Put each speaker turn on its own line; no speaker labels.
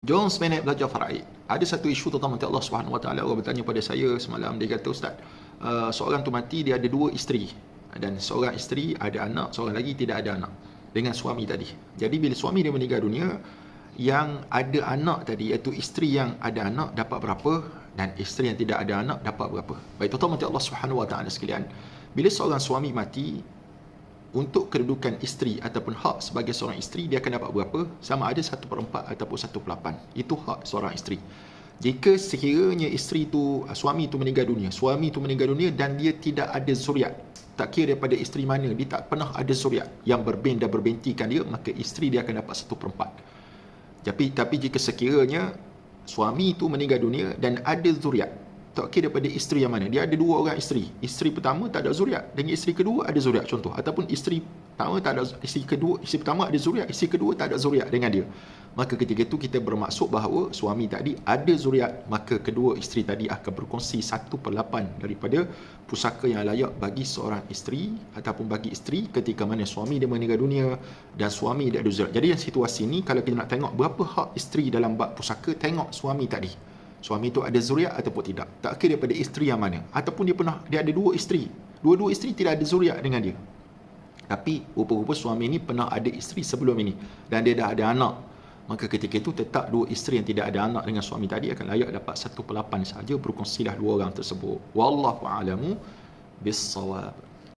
Jom seminit belajar faraid. Ada satu isu tentang mati Allah Subhanahu Wa Taala. Orang bertanya pada saya semalam, dia kata, Ustaz, seorang tu mati, dia ada dua isteri, dan seorang isteri ada anak, seorang lagi tidak ada anak dengan suami tadi. Jadi bila suami dia meninggal dunia, yang ada anak tadi, iaitu isteri yang ada anak dapat berapa, dan isteri yang tidak ada anak dapat berapa. Baik, tuan-tuan mati Allah Subhanahu Wa Taala sekalian, bila seorang suami mati, untuk kedudukan isteri ataupun hak sebagai seorang isteri, dia akan dapat berapa? Sama ada 1/4 ataupun 1/8. Itu hak seorang isteri. Jika sekiranya isteri tu, suami tu meninggal dunia dan dia tidak ada zuriat, tak kira daripada isteri mana, dia tak pernah ada zuriat yang berbin dan berbintikan dia, maka isteri dia akan dapat 1/4. Tapi jika sekiranya suami tu meninggal dunia dan ada zuriat, tak kira daripada isteri yang mana, dia ada dua orang isteri, isteri pertama tak ada zuriat, dengan isteri kedua ada zuriat contoh, ataupun isteri pertama tak ada, isteri pertama ada zuriat, isteri kedua tak ada zuriat dengan dia, maka ketika itu kita bermaksud bahawa suami tadi ada zuriat, maka kedua isteri tadi akan berkongsi 1/8 daripada pusaka yang layak bagi seorang isteri ataupun bagi isteri ketika mana suami dia meninggal dunia dan suami dia ada zuriat. Jadi dalam situasi ini, kalau kita nak tengok berapa hak isteri dalam bab pusaka, tengok suami tadi, suami itu ada zuriat ataupun tidak, tak kira daripada isteri yang mana, ataupun dia ada dua isteri, dua-dua isteri tidak ada zuriat dengan dia, tapi rupa-rupa suami ini pernah ada isteri sebelum ini dan dia dah ada anak, maka ketika itu tetap dua isteri yang tidak ada anak dengan suami tadi akan layak dapat 1/8 saja, berkongsilah dua orang tersebut. Wallahu a'lamu bis-shawab.